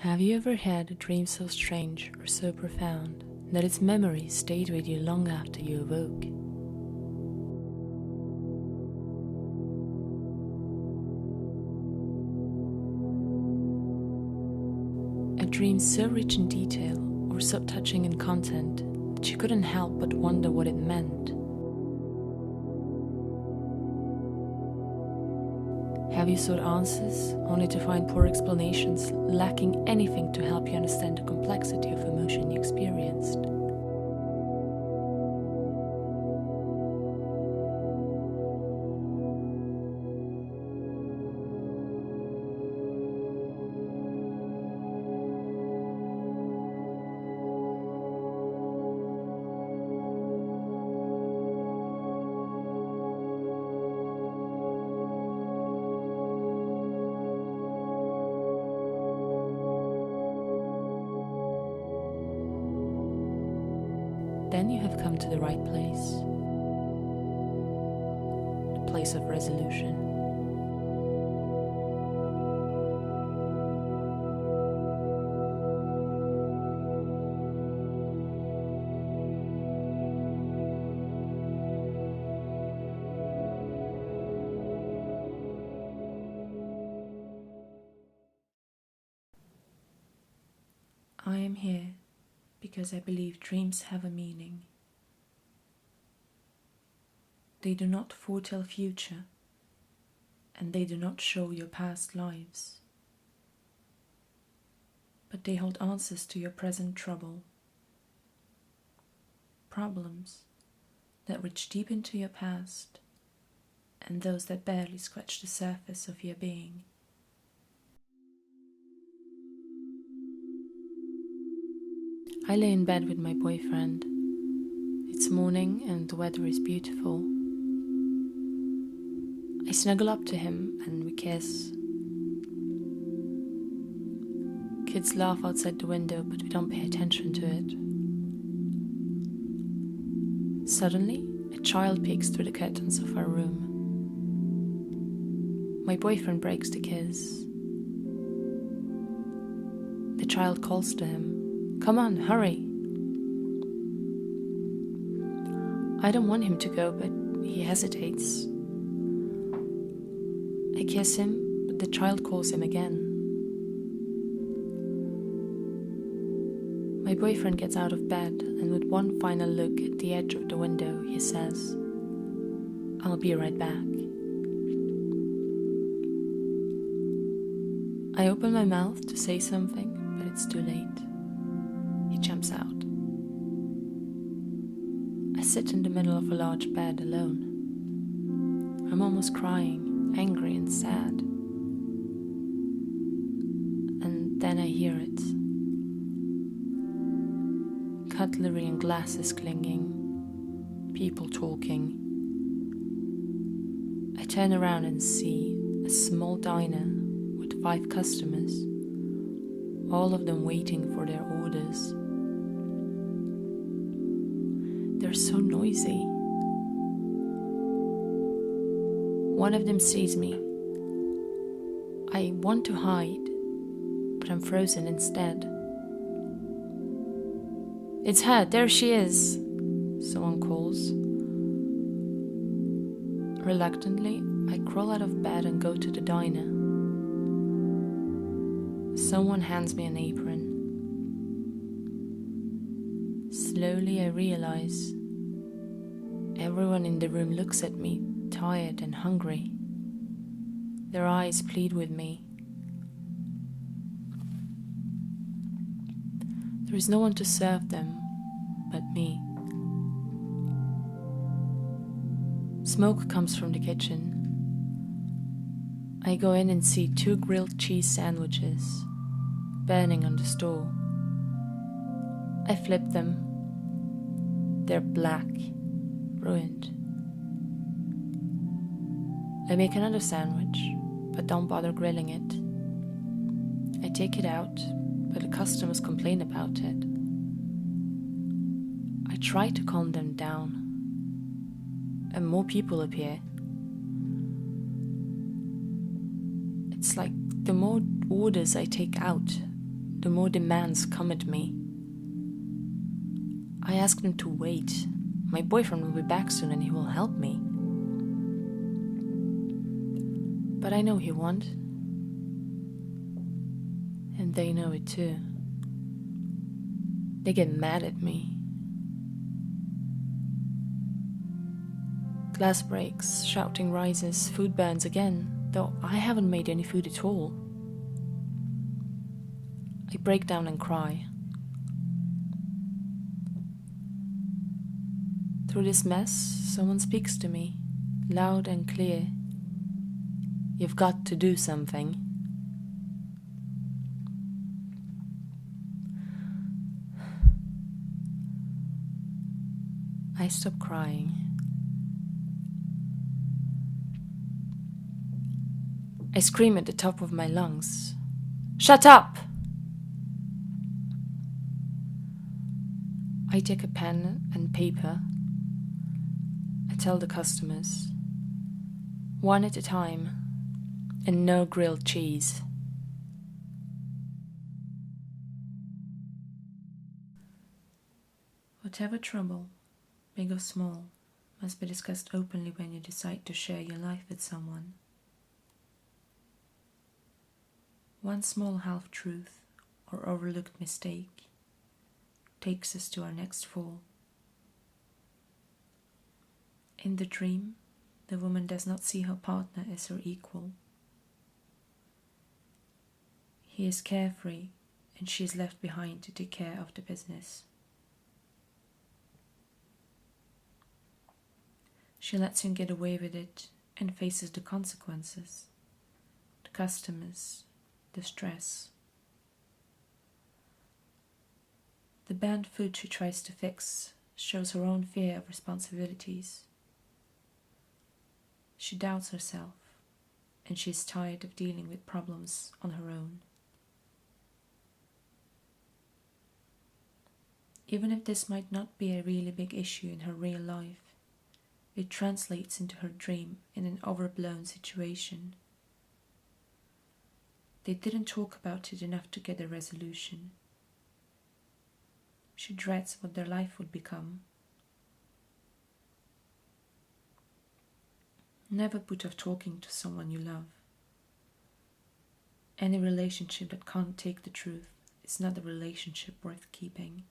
Have you ever had a dream so strange or so profound that its memory stayed with you long after you awoke? A dream so rich in detail or so touching in content that you couldn't help but wonder what it meant. Have you sought answers only to find poor explanations, lacking anything to help you understand the complexity of emotion you experienced? Then you have come to the right place. The place of resolution. I am here because I believe dreams have a meaning. They do not foretell future, and they do not show your past lives. But they hold answers to your present trouble. Problems that reach deep into your past, and those that barely scratch the surface of your being. I lay in bed with my boyfriend. It's morning and the weather is beautiful. I snuggle up to him and we kiss. Kids laugh outside the window, but we don't pay attention to it. Suddenly, a child peeks through the curtains of our room. My boyfriend breaks the kiss. The child calls to him, "Come on, hurry." I don't want him to go, but he hesitates. I kiss him, but the child calls him again. My boyfriend gets out of bed, and with one final look at the edge of the window, he says, "I'll be right back." I open my mouth to say something, but it's too late. He jumps out. I sit in the middle of a large bed alone. I'm almost crying, angry and sad. And then I hear it. Cutlery and glasses clinking, people talking. I turn around and see a small diner with 5 customers, all of them waiting for their orders. They're so noisy. One of them sees me. I want to hide, but I'm frozen instead. "It's her, there she is," someone calls. Reluctantly, I crawl out of bed and go to the diner. Someone hands me an apron. Slowly I realize everyone in the room looks at me, tired and hungry. Their eyes plead with me. There is no one to serve them but me. Smoke comes from the kitchen. I go in and see 2 grilled cheese sandwiches burning on the stove. I flip them. They're black, ruined. I make another sandwich, but don't bother grilling it. I take it out, but the customers complain about it. I try to calm them down, and more people appear. It's like the more orders I take out, the more demands come at me. I ask them to wait. My boyfriend will be back soon and he will help me. But I know he won't. And they know it too. They get mad at me. Glass breaks, shouting rises, food burns again, though I haven't made any food at all. I break down and cry. Through this mess, someone speaks to me, loud and clear. You've got to do something. I stop crying. I scream at the top of my lungs. Shut up! I take a pen and paper. I tell the customers, one at a time, and no grilled cheese. Whatever trouble, big or small, must be discussed openly when you decide to share your life with someone. One small half-truth or overlooked mistake takes us to our next fall. In the dream, the woman does not see her partner as her equal. He is carefree and she is left behind to take care of the business. She lets him get away with it and faces the consequences, the customers, the stress. The banned food she tries to fix shows her own fear of responsibilities. She doubts herself, and she is tired of dealing with problems on her own. Even if this might not be a really big issue in her real life, it translates into her dream in an overblown situation. They didn't talk about it enough to get a resolution. She dreads what their life would become. Never put off talking to someone you love. Any relationship that can't take the truth is not a relationship worth keeping.